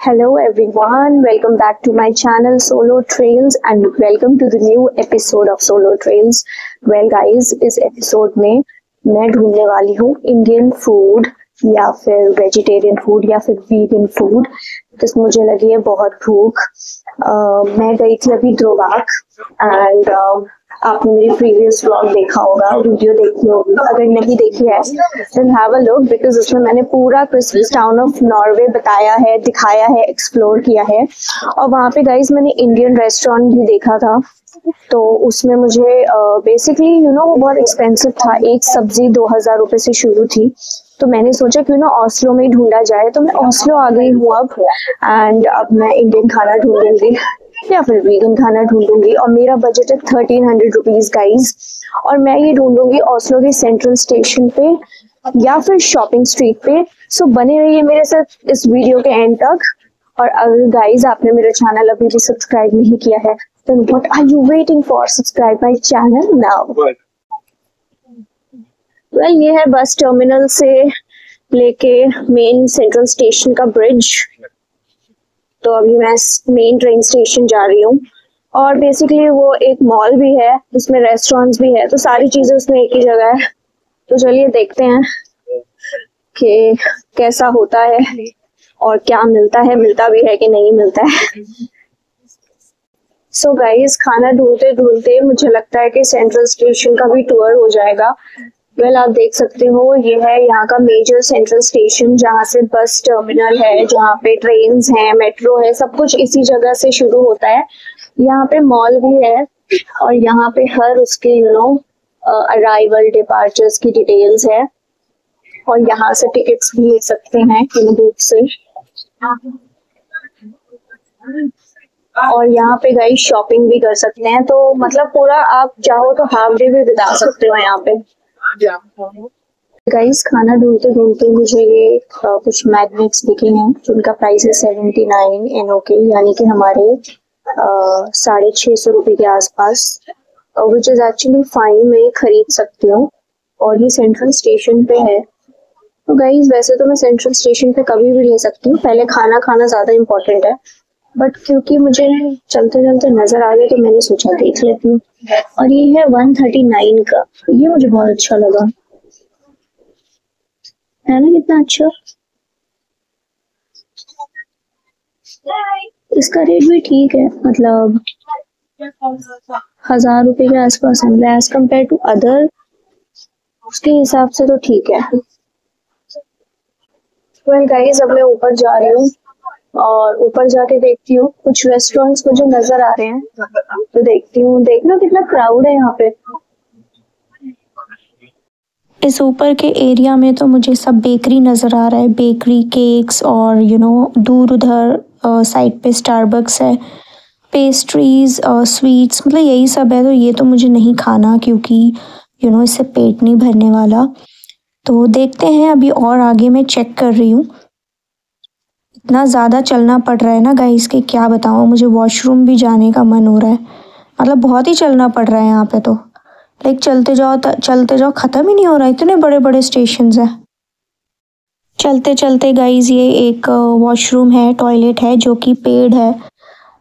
Hello everyone, welcome back to my channel Solo Trails and welcome to the new episode of Solo Trails. Well guys, इस episode में मैं ढूंढने वाली हूँ Indian food या फिर वेजिटेरियन फूड या फिर वीगन फूड। तो मुझे लगी है बहुत भूख। मैं गई थी अभी द्रोवाक एंड आपने मेरी प्रीवियस व्लॉग देखा होगा, वीडियो देखी होगी। अगर नहीं देखी है then have a look because उसमें मैंने पूरा क्रिस्मस टाउन ऑफ नॉर्वे बताया है, दिखाया है, एक्सप्लोर किया है। और वहाँ पे गाइज मैंने इंडियन रेस्टोरेंट भी देखा था। तो उसमें मुझे बेसिकली बहुत एक्सपेंसिव था। एक सब्जी 2000 रुपए से शुरू थी। तो मैंने सोचा क्यों ना ऑस्लो में ढूंढा जाए। तो मैं ऑस्लो आ गई हूँ अब एंड अब मैं इंडियन खाना ढूंढूंगी या फिर वीगन खाना ढूंढूंगी। और मेरा बजट है 1300 रुपीज गाइज। और मैं ये ढूंढूंगी ऑस्लो के सेंट्रल स्टेशन पे या फिर शॉपिंग स्ट्रीट पे। सो बने रहिए मेरे साथ इस वीडियो के एंड तक। और अगर गाइज आपने मेरा चैनल अभी भी सब्सक्राइब नहीं किया है then what are you waiting for? Subscribe my channel now. Well, ये है बस टर्मिनल से लेके मेन सेंट्रल स्टेशन का ब्रिज। तो अभी मैं मेन ट्रेन स्टेशन जा रही हूँ। और बेसिकली वो एक मॉल भी है, उसमें रेस्टोरेंट्स भी है, तो सारी चीजें उसमें एक ही जगह है। तो चलिए देखते हैं कि कैसा होता है और क्या मिलता है, मिलता भी है कि नहीं मिलता है। सो गाइस, खाना ढूंढते ढूंढते मुझे लगता है कि सेंट्रल स्टेशन का भी टूर हो जाएगा। वेल, आप देख सकते हो ये है यहाँ का मेजर सेंट्रल स्टेशन, जहाँ से बस टर्मिनल है, जहाँ पे ट्रेन्स हैं, मेट्रो है, सब कुछ इसी जगह से शुरू होता है। यहाँ पे मॉल भी है और यहाँ पे हर उसके अराइवल डिपार्चर्स की डिटेल्स है। और यहाँ से टिकट्स भी ले सकते हैं इन बुक से। और यहाँ पे गाइस शॉपिंग भी कर सकते हैं। तो मतलब पूरा आप चाहो तो हाफ डे भी बिता सकते हो यहाँ पे। गाइस, खाना ढूंढते ढूंढते मुझे ये कुछ मैग्नेट्स दिखे हैं जिनका प्राइस है 79 NOK, यानी कि हमारे 650 रुपए के आसपास, विच इज एक्चुअली फाइन। मैं खरीद सकती हूँ और ये सेंट्रल स्टेशन पे है। तो गाइस, वैसे तो मैं सेंट्रल स्टेशन पे कभी भी ले सकती हूँ, पहले खाना खाना ज्यादा इम्पोर्टेंट है। बट क्योंकि मुझे चलते चलते नजर आ गया तो मैंने सोचा देख लेती हूँ। और ये है 139 का। ये मुझे बहुत अच्छा लगा, है ना? कितना अच्छा। इसका रेट भी ठीक है, मतलब 1000 रुपए के आसपास है एज कम्पेयर टू अदर। उसके हिसाब से तो ठीक है। वेल गाइस, अब मैं ऊपर जा रही हूँ और ऊपर जाके देखती हूँ कुछ रेस्टोरेंट्स मुझे नजर आ रहे हैं, तो देखती हूँ। देखना कितना क्राउड है यहाँ पे। इस ऊपर के एरिया में तो मुझे सब बेकरी नज़र आ रहा है, बेकरी, केक्स और दूर उधर साइड पे स्टारबक्स है, पेस्ट्रीज और स्वीट्स, मतलब यही सब है। तो ये तो मुझे नहीं खाना क्योंकि इससे पेट नहीं भरने वाला। तो देखते हैं, अभी और आगे मैं चेक कर रही हूँ। इतना ज़्यादा चलना पड़ रहा है ना गाइस कि क्या बताऊँ। मुझे वॉशरूम भी जाने का मन हो रहा है, मतलब बहुत ही चलना पड़ रहा है यहाँ पे। तो लाइक चलते जाओ ख़त्म ही नहीं हो रहा, इतने बड़े बड़े स्टेशंस हैं। चलते चलते गाइस ये एक वॉशरूम है, टॉयलेट है जो कि पेड है।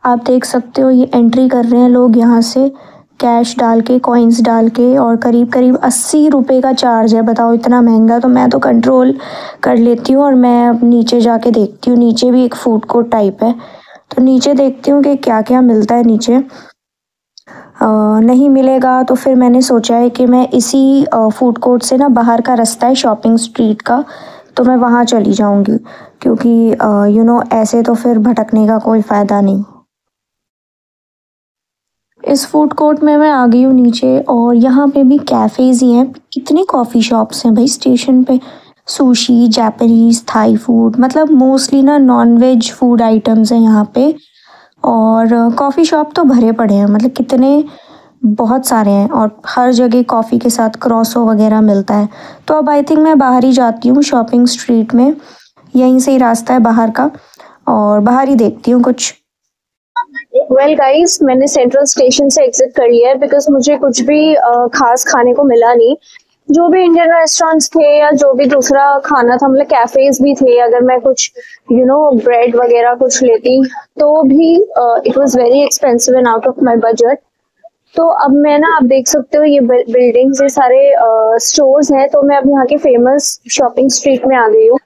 आप देख सकते हो ये एंट्री कर रहे हैं लोग यहाँ से कैश डाल के, कॉइन्स डाल के, और करीब करीब 80 रुपये का चार्ज है। बताओ, इतना महंगा। तो मैं तो कंट्रोल कर लेती हूँ और मैं अब नीचे जाके देखती हूँ। नीचे भी एक फूड कोर्ट टाइप है, तो नीचे देखती हूँ कि क्या क्या मिलता है नीचे। नहीं मिलेगा तो फिर मैंने सोचा है कि मैं इसी फूड कोर्ट से ना, बाहर का रास्ता है शॉपिंग स्ट्रीट का, तो मैं वहाँ चली जाऊँगी क्योंकि ऐसे तो फिर भटकने का कोई फ़ायदा नहीं। इस फूड कोर्ट में मैं आ गई हूँ नीचे और यहाँ पे भी कैफ़ेज़ ही हैं। कितनी कॉफ़ी शॉप्स हैं भाई स्टेशन पे। सुशी, जापानीज़, थाई फूड, मतलब मोस्टली ना नॉन वेज फूड आइटम्स हैं यहाँ पे। और कॉफ़ी शॉप तो भरे पड़े हैं, मतलब कितने, बहुत सारे हैं। और हर जगह कॉफ़ी के साथ क्रॉसो वगैरह मिलता है। तो अब आई थिंक मैं बाहर ही जाती हूँ शॉपिंग स्ट्रीट में, यहीं से ही रास्ता है बाहर का, और बाहर ही देखती हूँ कुछ। वेल गाइस, मैंने सेंट्रल स्टेशन से एग्जिट कर लिया है बिकॉज मुझे कुछ भी खास खाने को मिला नहीं। जो भी इंडियन रेस्टोरेंट्स थे या जो भी दूसरा खाना था, मतलब कैफेज भी थे, अगर मैं कुछ ब्रेड वगैरह कुछ लेती तो भी it was very expensive and out of my budget. तो अब मैं ना, आप देख सकते हो ये बिल्डिंग्स, ये सारे स्टोर्स हैं। तो मैं अब यहाँ के फेमस शॉपिंग स्ट्रीट में आ गई हूँ।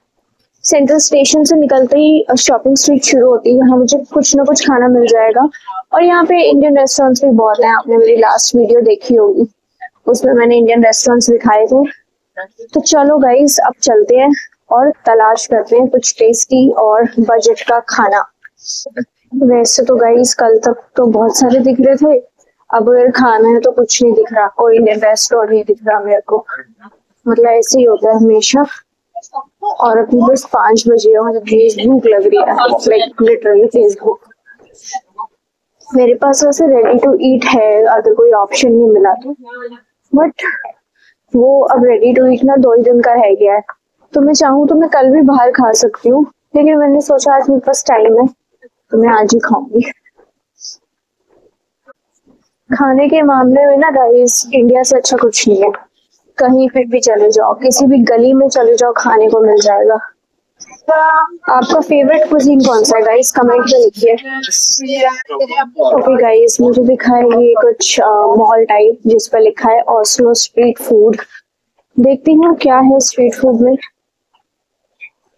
सेंट्रल स्टेशन से निकलते ही शॉपिंग स्ट्रीट शुरू होती है, यहाँ मुझे कुछ ना कुछ खाना मिल जाएगा। और यहाँ पे इंडियन रेस्टोरेंट्स भी बहुत हैं, आपने मेरी लास्ट वीडियो देखी होगी, उसमें मैंने इंडियन रेस्टोरेंट्स दिखाए थे। तो चलो गाइस, अब चलते हैं और तलाश करते हैं कुछ टेस्टी और बजट का खाना। वैसे तो गाइस कल तक तो बहुत सारे दिख रहे थे, अब अगर खाना है तो कुछ नहीं दिख रहा, कोई इंडियन रेस्टोरेंट नहीं दिख रहा मेरे को। मतलब ऐसे ही होता है हमेशा। और अभी बस 5 बजे और मुझे तेज भूख लग रही है, लाइक लिटरली तेज भूख। मेरे पास वैसे रेडी टू ईट है अगर कोई ऑप्शन नहीं मिला तो, बट वो अब रेडी टू ईट ना 2 ही दिन का रह गया है। तो मैं चाहूँ तो मैं कल भी बाहर खा सकती हूँ, लेकिन मैंने सोचा आज मेरे पास टाइम है तो मैं आज ही खाऊंगी। खाने के मामले में ना गाइस, इंडिया से अच्छा कुछ नहीं है। कहीं पे भी चले जाओ, किसी भी गली में चले जाओ, खाने को मिल जाएगा। आपका फेवरेट कुजीन कौन सा है गाइस, कमेंट में लिखिए। ओके गाइस, मुझे दिखा है ये कुछ मॉल टाइप जिस पर लिखा है ओस्लो स्ट्रीट फूड। देखती हूँ क्या है स्ट्रीट फूड में,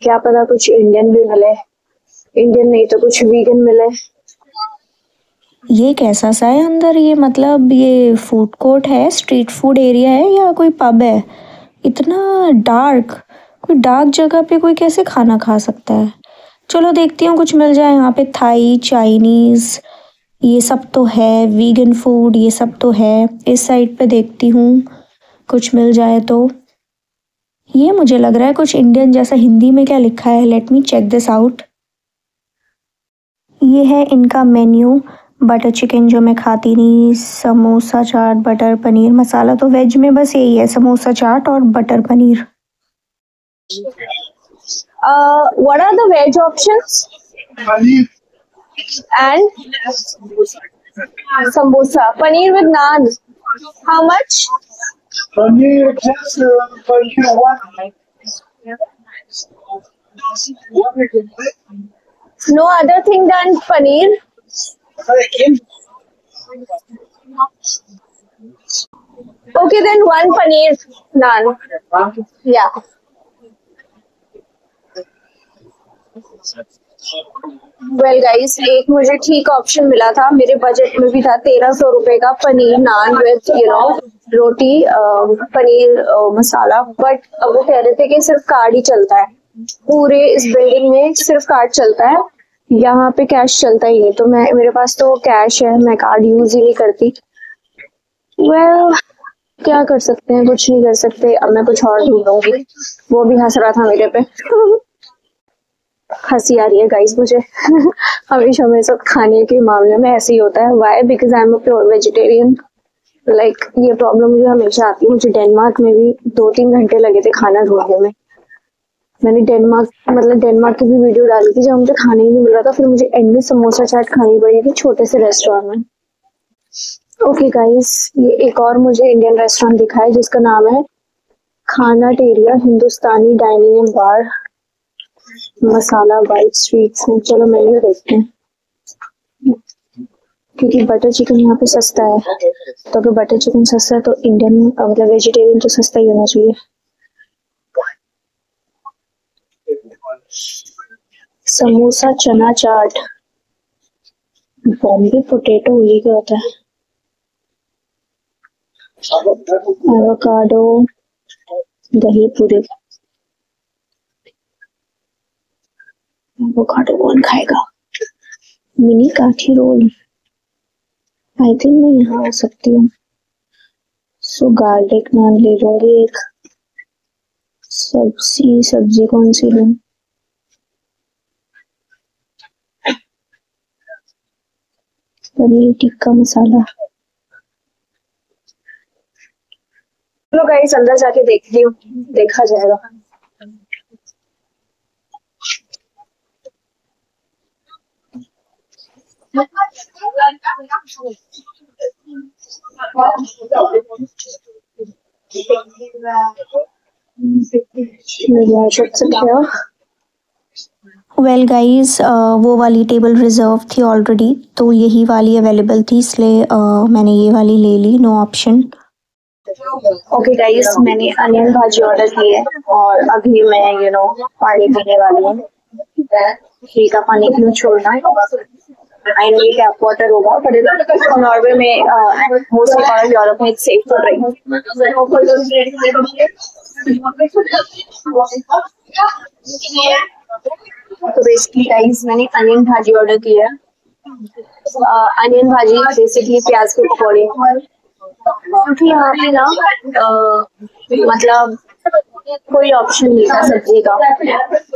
क्या पता कुछ इंडियन भी मिले, इंडियन नहीं तो कुछ वीगन मिले। ये कैसा सा है अंदर? ये मतलब ये फूड कोर्ट है, स्ट्रीट फूड एरिया है या कोई पब है? इतना डार्क, कोई डार्क जगह पे कोई कैसे खाना खा सकता है? चलो देखती हूँ कुछ मिल जाए यहाँ पे। थाई, चाइनीज़, ये सब तो है। वीगन फूड ये सब तो है। इस साइड पे देखती हूँ कुछ मिल जाए तो। ये मुझे लग रहा है कुछ इंडियन जैसा। हिंदी में क्या लिखा है, let me check this out. ये है इनका मेन्यू। बटर चिकन जो मैं खाती नहीं, समोसा चाट, बटर पनीर मसाला। तो वेज में बस यही है, समोसा चाट और butter paneer. What are the veg options? And samosa, paneer with naan. How much? Paneer, just paneer one. No other thing than paneer. Okay, then one paneer naan. Yeah. Well guys, एक मुझे ठीक option मिला था, मेरे budget में भी था। 1300 रुपए का पनीर नान विद रोटी, पनीर मसाला। बट अब वो कह रहे थे कि सिर्फ कार्ड ही चलता है, पूरे इस बिल्डिंग में सिर्फ कार्ड चलता है, यहाँ पे कैश चलता ही नहीं। तो मेरे पास तो कैश है, मैं कार्ड यूज ही नहीं करती। वेल क्या कर सकते हैं, कुछ नहीं कर सकते। अब मैं कुछ और ढूंढूंगी। वो भी हंस रहा था मेरे पे। हंसी आ रही है गाइस मुझे। हमेशा मेरे साथ खाने के मामले में ऐसे ही होता है। Why? Because I am a pure vegetarian. Like ये प्रॉब्लम मुझे हमेशा आती है। मुझे डेनमार्क में भी 2-3 घंटे लगे थे खाना ढूंढने में। मैंने डेनमार्क की भी वीडियो डाली थी जब मुझे खाने ही नहीं मिल रहा था। फिर मुझे एंड में समोसा चाट खानी पड़ी थी छोटे से रेस्टोरेंट में। ओके गाइस, ये एक और मुझे इंडियन रेस्टोरेंट दिखा है जिसका नाम है Khanateria Hindustani dining and bar, masala bite sweets. चलो मेन्यू देखते हैं। क्योंकि बटर चिकन यहाँ पे सस्ता है, तो अगर बटर चिकन सस्ता है तो इंडियन मतलब वेजिटेरियन तो सस्ता ही होना चाहिए। समोसा चना चाट, बॉम्बे पोटैटो, ये क्या होता है? एवोकाडो, दही पूरी। एवोकाडो कौन खाएगा? मिनी काठी रोल, आई थिंक मैं यहाँ आ सकती हूँ। सो गार्लिक नान ले लूंगी एक। सब्जी कौन सी लूं? पनीर टिक्का मसाला। चलो गाइस, अंदर जाके देखती हूँ, देखा जाएगा। Maybe I should sit here. Well guys वो वाली टेबल रिजर्व थी ऑलरेडी, तो यही वाली अवेलेबल थी, इसलिए मैंने ये वाली ले ली, नो ऑप्शन। ओके गाइस, मैंने अनियन भाजी ऑर्डर की है और अभी मैं पानी पीने वाली हूँ। फ्री का पानी क्यों छोड़ना है। आई नो ये टैप वाटर होगा, पर नॉर्वे में मोस्टली और यूरोप में सेफ टू ड्रिंक। तो बेसिकली गाइस मैंने अनियन भाजी ऑर्डर की है। अनियन भाजी बेसिकली प्याज के पकौड़े, क्योंकि यहाँ पे ना मतलब कोई ऑप्शन नहीं था सब्जी का,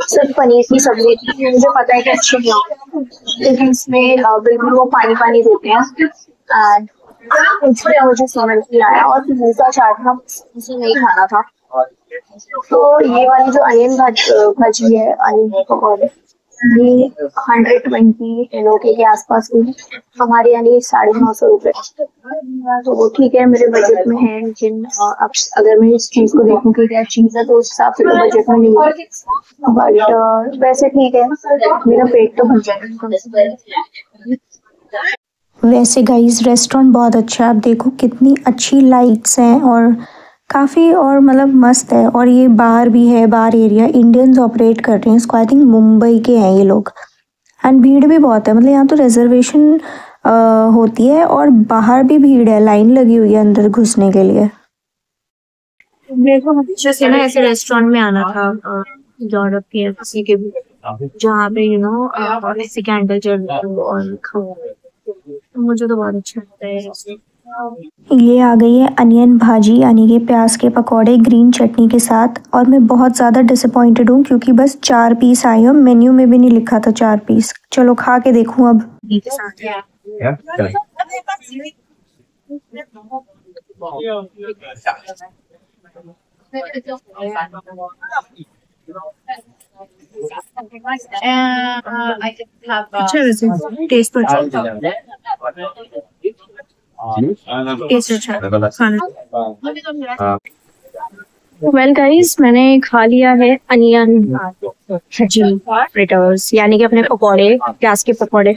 सिर्फ पनीर की सब्जी थी। मुझे पता है कि अच्छी नहीं होगी, लेकिन इसमें बिल्कुल वो पानी पानी देते हैं एंड इसमें मुझे समझ नहीं आया। और पनीर का चाट था, मुझे नहीं खाना था। तो ये वाली जो अनियन भाजी है, अनियन के पकौड़े, ये 120 NOK के आसपास की है। हमारे यानी 950 रुपए। तो वो ठीक है, मेरे बजट में है। लेकिन अब अगर मैं इस चीज को देखूं कि क्या चीज है, तो उस हिसाब से तो बजट में नहीं है। बट वैसे ठीक है, मेरा पेट तो भर जाएगा। वैसे गाइस रेस्टोरेंट बहुत अच्छा है, आप देखो कितनी अच्छी लाइट्स हैं और काफ़ी और मतलब मस्त है। और ये बार भी है, बार एरिया इंडियंस ऑपरेट कर रहे हैं इसको, आई थिंक मुंबई के हैं ये लोग। एंड भीड़ भी बहुत है, मतलब यहाँ तो रिजर्वेशन होती है और बाहर भी भीड़ है, लाइन लगी हुई है अंदर घुसने के लिए। मेरे को हमेशा से ना ऐसे रेस्टोरेंट में आना था यूरोप के किसी के भी, जहाँ पे ऐसे कैंडल जल और खाओ, तो मुझे तो बहुत अच्छा लगता है। ये आ गई है अनियन भाजी, यानी कि प्याज के पकौड़े ग्रीन चटनी के साथ। और मैं बहुत ज़्यादा डिसअपॉइंटेड हूँ क्योंकि बस 4 पीस आए हैं, मेन्यू में भी नहीं लिखा था 4 पीस। चलो खा के देखूँ अब। अच्छा वैसे टेस्ट तो अच्छा, वेल गाइस, मैंने खा लिया है अनियन भाजी फ्रिटर्स, यानी कि अपने पकौड़े, प्याज के पकौड़े।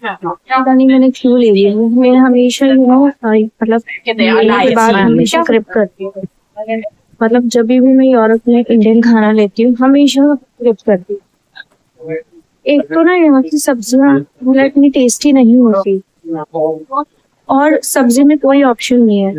पता नहीं मैंने क्यों ले लिए। मैं हमेशा मतलब के बाद हमेशा क्रिप करती हूँ। मतलब जब भी मैं यूरोप में इंडियन खाना लेती हूँ, हमेशा क्रिप करती हूँ। एक तो ना यहाँ की सब्जियाँ मतलब इतनी टेस्टी नहीं होती, और सब्जी में कोई ऑप्शन नहीं है।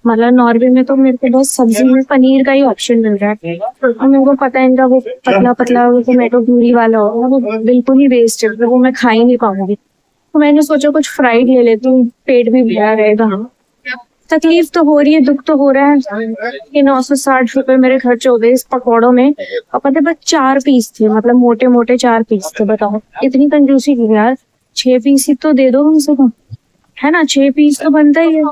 मतलब नॉर्वे में तो मेरे को बस सब्जी में पनीर का ही ऑप्शन मिल रहा है, और मेरे को पता है इनका वो पतला पतला वो टोमेटो प्यूरी वाला होगा, वो बिल्कुल ही वेस्ट है, वो मैं खा ही नहीं पाऊंगी। तो मैंने सोचा कुछ फ्राइड ले लेती हूँ, पेट भी भरा रहेगा। तकलीफ तो हो रही है, दुख तो हो रहा है कि 960 रुपए मेरे खर्च हो गए इस पकौड़ों में। और पता है बस 4 पीस थे, मतलब मोटे मोटे 4 पीस थे। बताओ इतनी कंजूसी की यार, 6 पीस ही तो दे दो कम से कम, है ना। 6 पीस तो बनता ही है।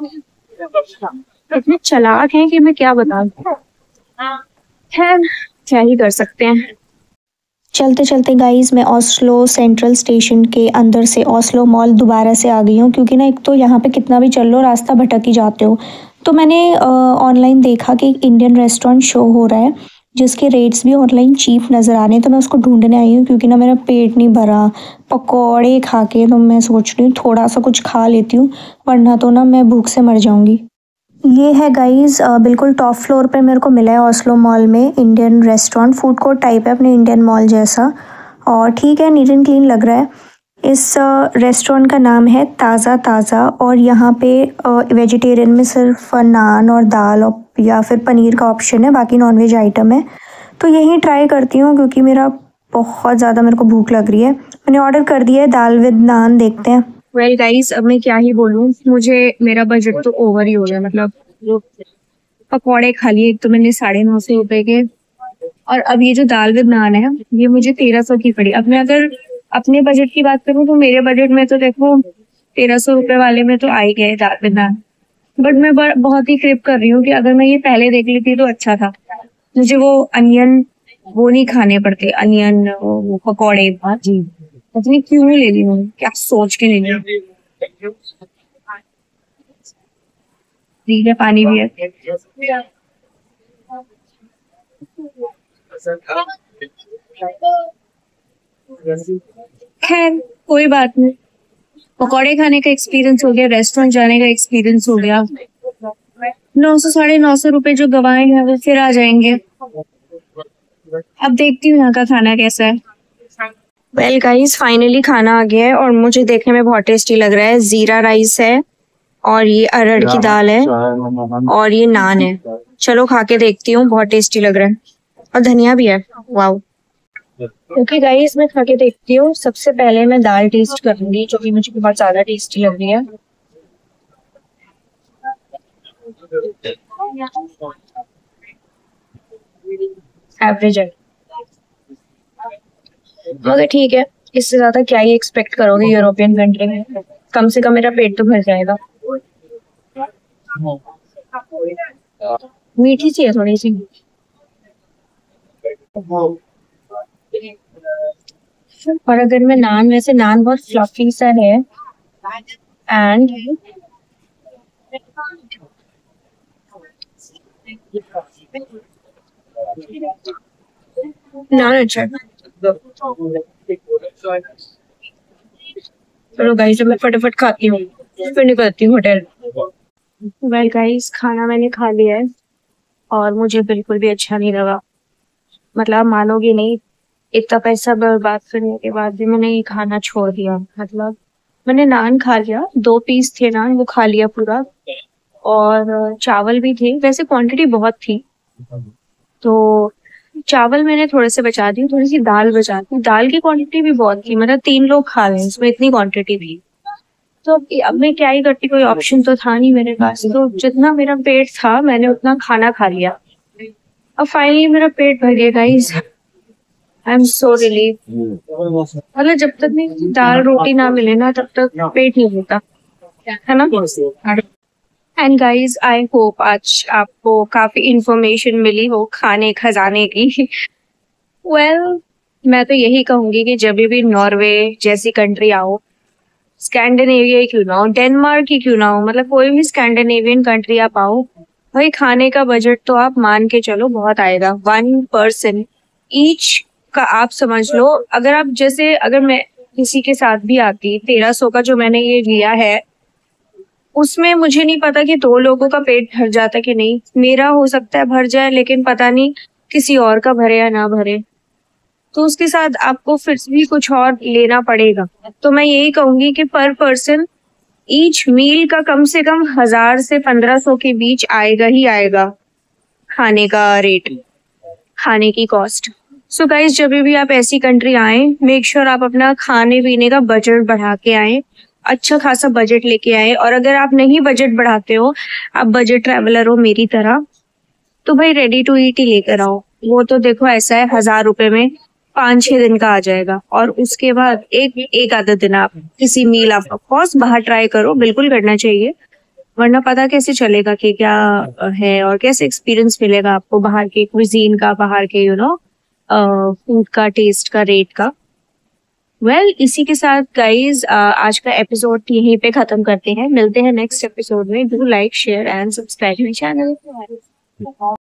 इतने चालाक हैं कि मैं क्या बताऊं। खैर क्या ही कर सकते हैं। चलते चलते गाइस मैं ओस्लो सेंट्रल स्टेशन के अंदर से ओस्लो मॉल दोबारा से आ गई हूँ, क्योंकि ना एक तो यहाँ पे कितना भी चल लो रास्ता भटक ही जाते हो। तो मैंने ऑनलाइन देखा कि एक इंडियन रेस्टोरेंट शो हो रहा है जिसके रेट्स भी ऑनलाइन चीप नज़र आ रहे हैं, तो मैं उसको ढूंढने आई हूँ। क्योंकि ना मेरा पेट नहीं भरा पकौड़े खा के, तो मैं सोच रही हूँ थोड़ा सा कुछ खा लेती हूँ, वरना तो ना मैं भूख से मर जाऊँगी। ये है गाइस बिल्कुल टॉप फ्लोर पे मेरे को मिला है ओस्लो मॉल में Indian restaurant, food court type है अपने इंडियन मॉल जैसा, और ठीक है नीट एंड क्लीन लग रहा है। इस रेस्टोरेंट का नाम है ताज़ा ताज़ा, और यहाँ पे वेजिटेरियन में सिर्फ नान और दाल और या फिर पनीर का ऑप्शन है, बाकी नॉनवेज आइटम है। तो यही ट्राई करती हूँ क्योंकि मेरा बहुत ज़्यादा मेरे को भूख लग रही है। मैंने ऑर्डर कर दिया है दाल विद नान, देखते हैं। वेल गाइस, अब मैं क्या ही बोलूँ, मुझे मेरा बजट तो ओवर ही हो गया। मतलब जो पकौड़े खा लिए एक तो मैंने 950 रुपए के, और अब ये जो दाल विद नान है ये मुझे 1300 की पड़ी। अब मैं अगर अपने बजट की बात करूँ तो मेरे बजट में तो देखो 1300 रुपए वाले में तो आ ही गए दाल विद नान। बट मैं बहुत ही क्रिप कर रही हूँ कि अगर मैं ये पहले देख लेती तो अच्छा था। मुझे वो अनियन वो नहीं खाने पड़ते, अनियन वो पकौड़े भाजी। इतनी क्यों ले ली हूँ, क्या सोच के ले ली। ठीक है, पानी भी है। खैर कोई बात नहीं, पकौड़े खाने का एक्सपीरियंस हो गया, रेस्टोरेंट जाने का एक्सपीरियंस हो गया। 900 950 रुपए जो गवाए हैं वो फिर आ जाएंगे। अब देखती हूँ यहाँ का खाना कैसा है। वेल गाइस, फाइनली खाना आ गया है और मुझे देखने में बहुत टेस्टी लग रहा है। जीरा राइस है और ये अरहर की दाल है और ये नान है। चलो खा के देखती हूँ, बहुत टेस्टी लग रहा है और धनिया भी है। वाओ। ओके गाइस, मैं खा के देखती हूँ। सबसे पहले मैं दाल टेस्ट करूंगी जो कि मुझे बहुत ज्यादा टेस्टी लग रही है। एवरेज है मगर ठीक है, इससे ज्यादा क्या ही एक्सपेक्ट करोगे यूरोपियन कंट्री में। कम से कम मेरा पेट तो भर जाएगा। मीठी सी है थोड़ी सी। और अगर मैं नान, वैसे नान बहुत फ्लफी सा है एंड नान अच्छा है। चलो गाइस, मैं फटाफट खाती हूँ फिर निकलती हूँ होटल। वेल गाइस, खाना मैंने खा लिया है और मुझे बिल्कुल भी अच्छा नहीं लगा। मतलब मानोगे नहीं, इतना पैसा बर्बाद करने के बाद भी मैंने ये खाना छोड़ दिया। मतलब मैंने नान खा लिया, 2 पीस थे नान, वो खा लिया पूरा। और चावल भी थे, वैसे क्वांटिटी बहुत थी तो चावल मैंने थोड़े से बचा दी, थोड़ी सी दाल बचा दी। दाल की क्वांटिटी भी बहुत थी, मतलब 3 लोग खा रहे हैं, इसमें इतनी क्वांटिटी थी। तो अब मैं क्या ही करती, कोई ऑप्शन तो था नहीं मेरे पास। तो जितना मेरा पेट था मैंने उतना खाना खा लिया। अब फाइनली मेरा पेट भर गया guys. I am so relieve. मतलब जब तक नहीं दाल रोटी ना मिले ना तब तक पेट नहीं भरता, है ना। एंड गाइज, आई होप आज आपको काफी इंफॉर्मेशन मिली हो खाने खजाने की। वेल मैं तो यही कहूंगी कि जब भी नॉर्वे जैसी कंट्री आओ, स्कैंडिनेविया क्यों ना हो, डेनमार्क ही क्यों ना हो, मतलब कोई भी स्कैंडिनेवियन कंट्री आप आओ, भाई खाने का बजट तो आप मान के चलो बहुत आएगा। 1 पर्सन ईच का आप समझ लो। अगर आप जैसे, अगर मैं किसी के साथ भी आती, 1300 का जो मैंने ये लिया है उसमें मुझे नहीं पता कि 2 लोगों का पेट भर जाता कि नहीं। मेरा हो सकता है भर जाए, लेकिन पता नहीं किसी और का भरे या ना भरे, तो उसके साथ आपको फिर भी कुछ और लेना पड़ेगा। तो मैं यही कहूंगी कि पर पर्सन ईच मील का कम से कम 1000 से 1500 के बीच आएगा ही आएगा खाने का रेट, खाने की कॉस्ट। सो गाइज, जब भी आप ऐसी कंट्री आए, मेक श्योर आप अपना खाने पीने का बजट बढ़ा के आए, अच्छा खासा बजट लेके आए। और अगर आप नहीं बजट बढ़ाते हो, आप बजट ट्रैवलर हो मेरी तरह, तो भाई रेडी टू ईट ही लेकर आओ। वो तो देखो ऐसा है, 1000 रुपए में 5-6 दिन का आ जाएगा। और उसके बाद एक आधा दिन आप किसी मील, आप ऑफकोर्स बाहर ट्राई करो, बिल्कुल करना चाहिए, वरना पता कैसे चलेगा कि क्या है और कैसे एक्सपीरियंस मिलेगा आपको बाहर के क्विजीन का, बाहर के फूड का, टेस्ट का, रेट का। वेल इसी के साथ गाइज आज का एपिसोड यहीं पे खत्म करते हैं। मिलते हैं नेक्स्ट एपिसोड में। Do like, share and subscribe my channel.